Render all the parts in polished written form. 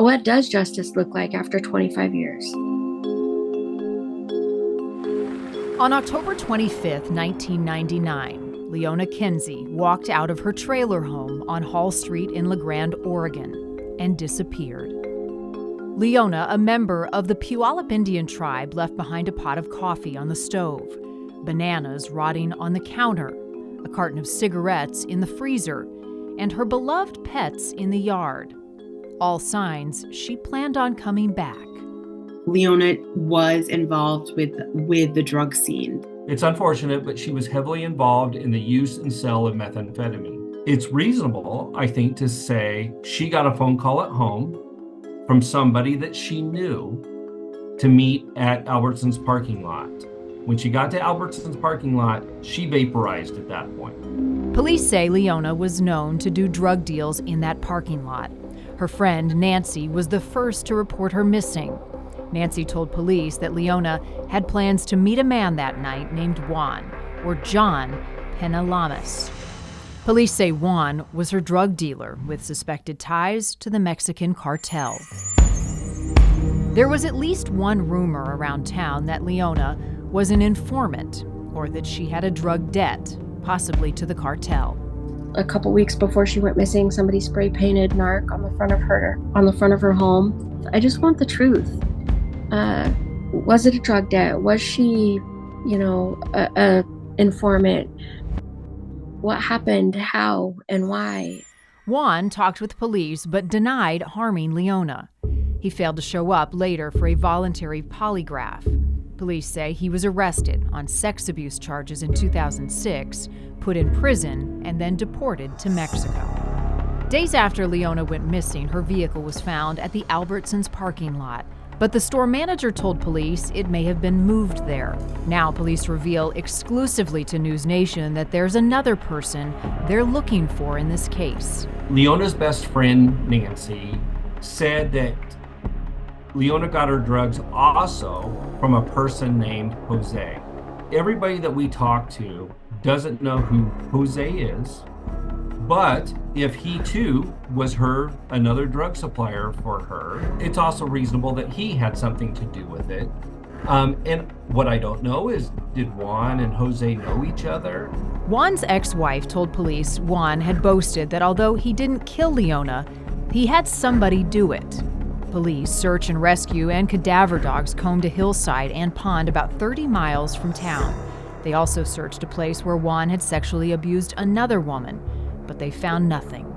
What does justice look like after 25 years? On October 25th, 1999, Leona Kinsey walked out of her trailer home on Hall Street in La Grande, Oregon, and disappeared. Leona, a member of the Puyallup Indian tribe, left behind a pot of coffee on the stove, bananas rotting on the counter, a carton of cigarettes in the freezer, and her beloved pets in the yard. All signs she planned on coming back. Leona was involved with the drug scene. It's unfortunate, but she was heavily involved in the use and sale of methamphetamine. It's reasonable, I think, to say she got a phone call at home from somebody that she knew to meet at Albertson's parking lot. When she got to Albertson's parking lot, she vaporized at that point. Police say Leona was known to do drug deals in that parking lot. Her friend, Nancy, was the first to report her missing. Nancy told police that Leona had plans to meet a man that night named Juan, or John Penalamas. Police say Juan was her drug dealer with suspected ties to the Mexican cartel. There was at least one rumor around town that Leona was an informant, or that she had a drug debt, possibly to the cartel. A couple weeks before she went missing, somebody spray painted narc on the front of her home. I just want the truth. Was it a drug debt? Was she, a informant? What happened? How and why? Juan talked with police but denied harming Leona. He failed to show up later for a voluntary polygraph. Police say he was arrested on sex abuse charges in 2006, put in prison, and then deported to Mexico. Days after Leona went missing, her vehicle was found at the Albertsons parking lot. But the store manager told police it may have been moved there. Now police reveal exclusively to NewsNation that there's another person they're looking for in this case. Leona's best friend, Nancy, said that Leona got her drugs also from a person named Jose. Everybody that we talk to doesn't know who Jose is, but if he too was another drug supplier for her, it's also reasonable that he had something to do with it. And what I don't know is, did Juan and Jose know each other? Juan's ex-wife told police Juan had boasted that although he didn't kill Leona, he had somebody do it. Police, search and rescue, and cadaver dogs combed a hillside and pond about 30 miles from town. They also searched a place where Juan had sexually abused another woman, but they found nothing.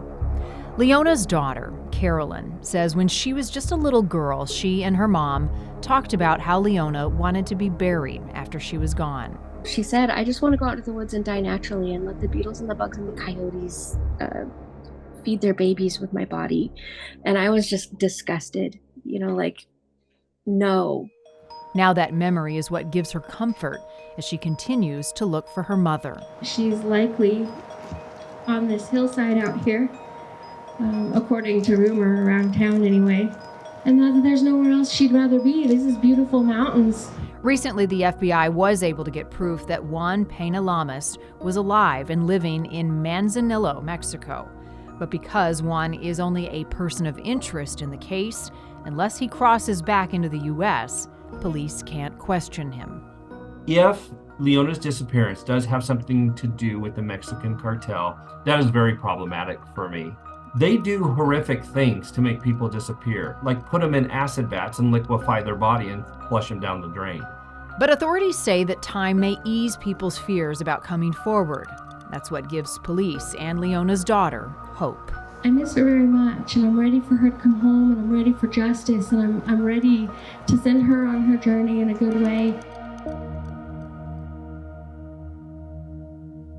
Leona's daughter, Carolyn, says when she was just a little girl, she and her mom talked about how Leona wanted to be buried after she was gone. She said, I just want to go out to the woods and die naturally and let the beetles and the bugs and the coyotes feed their babies with my body. And I was just disgusted, no. Now that memory is what gives her comfort as she continues to look for her mother. She's likely on this hillside out here, according to rumor around town anyway. And there's nowhere else she'd rather be. This is beautiful mountains. Recently, the FBI was able to get proof that Juan Penalamas was alive and living in Manzanillo, Mexico. But because Juan is only a person of interest in the case, unless he crosses back into the U.S., police can't question him. If Leona's disappearance does have something to do with the Mexican cartel, that is very problematic for me. They do horrific things to make people disappear, like put them in acid vats and liquefy their body and flush them down the drain. But authorities say that time may ease people's fears about coming forward. That's what gives police and Leona's daughter hope. I miss her very much, and I'm ready for her to come home, and I'm ready for justice, and I'm ready to send her on her journey in a good way.